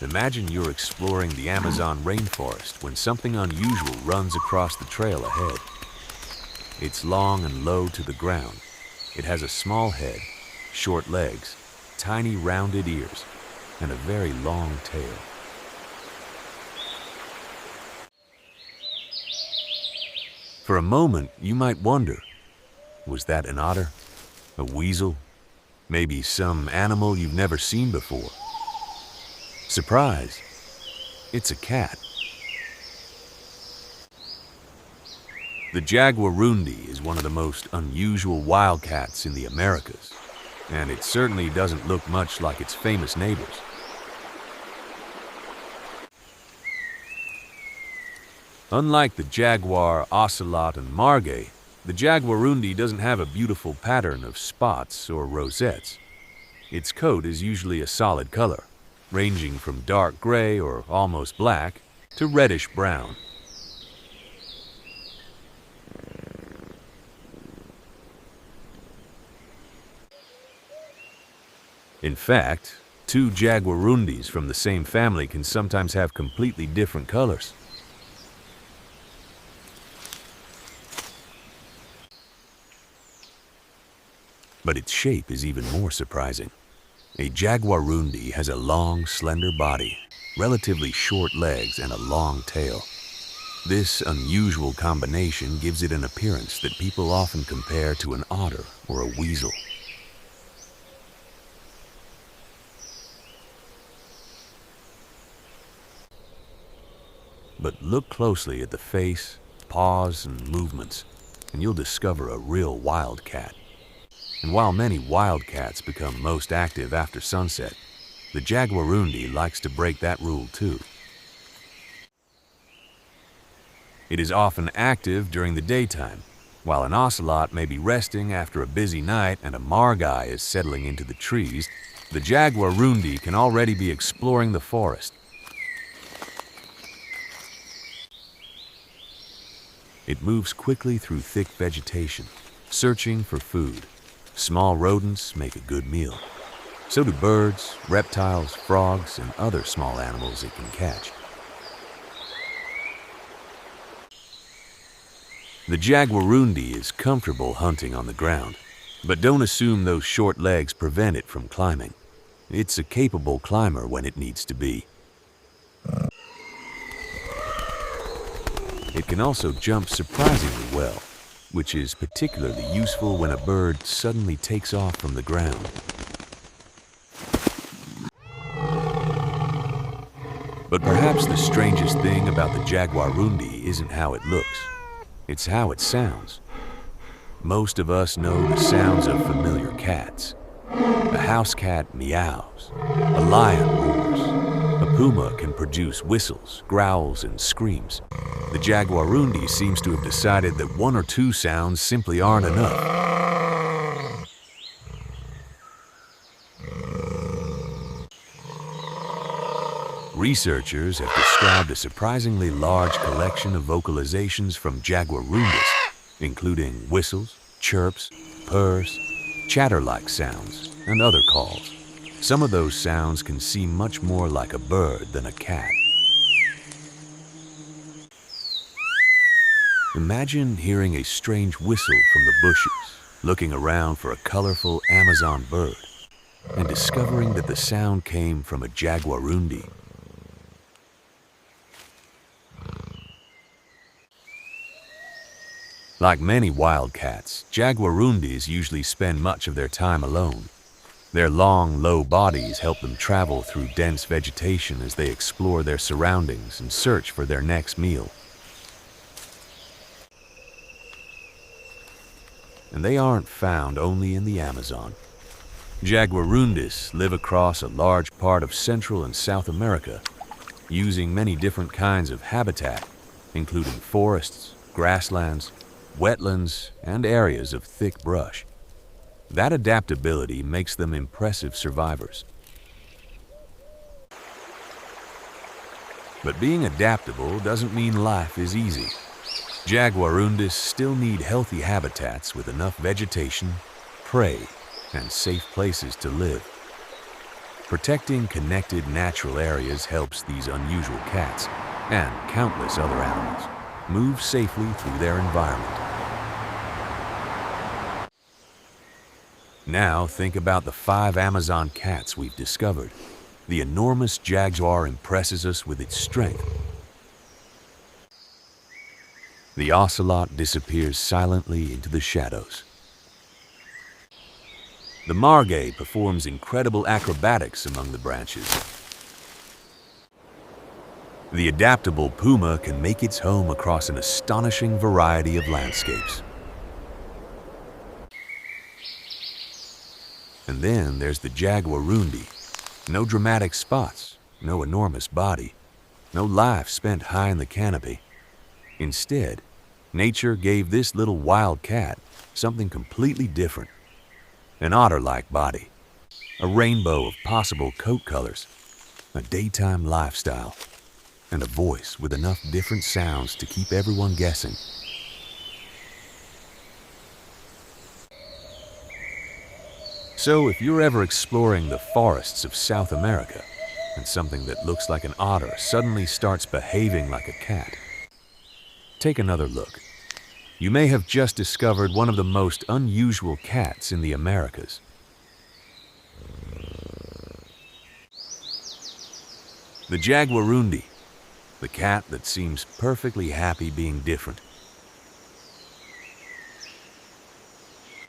Imagine you're exploring the Amazon rainforest when something unusual runs across the trail ahead. It's long and low to the ground. It has a small head, short legs, tiny rounded ears, and a very long tail. For a moment, you might wonder, was that an otter? A weasel? Maybe some animal you've never seen before? Surprise! It's a cat. The Jaguarundi is one of the most unusual wildcats in the Americas, and it certainly doesn't look much like its famous neighbors. Unlike the jaguar, ocelot, and margay, the Jaguarundi doesn't have a beautiful pattern of spots or rosettes. Its coat is usually a solid color, ranging from dark gray or almost black to reddish brown. In fact, two Jaguarundis from the same family can sometimes have completely different colors. But its shape is even more surprising. A Jaguarundi has a long, slender body, relatively short legs, and a long tail. This unusual combination gives it an appearance that people often compare to an otter or a weasel. But look closely at the face, paws, and movements, and you'll discover a real wildcat. And while many wildcats become most active after sunset, the Jaguarundi likes to break that rule too. It is often active during the daytime, while an ocelot may be resting after a busy night and a margay is settling into the trees. The Jaguarundi can already be exploring the forest. It moves quickly through thick vegetation, searching for food. Small rodents make a good meal. So do birds, reptiles, frogs, and other small animals it can catch. The Jaguarundi is comfortable hunting on the ground, but don't assume those short legs prevent it from climbing. It's a capable climber when it needs to be. It can also jump surprisingly well, which is particularly useful when a bird suddenly takes off from the ground. But perhaps the strangest thing about the Jaguarundi isn't how it looks, it's how it sounds. Most of us know the sounds of familiar cats. A house cat meows, a lion roars, a puma can produce whistles, growls, and screams. The Jaguarundi seems to have decided that one or two sounds simply aren't enough. Researchers have described a surprisingly large collection of vocalizations from Jaguarundis, including whistles, chirps, purrs, chatter-like sounds, and other calls. Some of those sounds can seem much more like a bird than a cat. Imagine hearing a strange whistle from the bushes, looking around for a colorful Amazon bird, and discovering that the sound came from a Jaguarundi. Like many wildcats, Jaguarundis usually spend much of their time alone. Their long, low bodies help them travel through dense vegetation as they explore their surroundings and search for their next meal. And they aren't found only in the Amazon. Jaguarundis live across a large part of Central and South America, using many different kinds of habitat, including forests, grasslands, wetlands, and areas of thick brush. That adaptability makes them impressive survivors. But being adaptable doesn't mean life is easy. Jaguarundis still need healthy habitats with enough vegetation, prey, and safe places to live. Protecting connected natural areas helps these unusual cats, and countless other animals, move safely through their environment. Now think about the 5 Amazon cats we've discovered. The enormous jaguar impresses us with its strength. The ocelot disappears silently into the shadows. The margay performs incredible acrobatics among the branches. The adaptable puma can make its home across an astonishing variety of landscapes. And then there's the Jaguarundi. No dramatic spots, no enormous body, no life spent high in the canopy. Instead, nature gave this little wild cat something completely different. An otter-like body, a rainbow of possible coat colors, a daytime lifestyle, and a voice with enough different sounds to keep everyone guessing. So if you're ever exploring the forests of South America and something that looks like an otter suddenly starts behaving like a cat, take another look. You may have just discovered one of the most unusual cats in the Americas. The Jaguarundi, the cat that seems perfectly happy being different.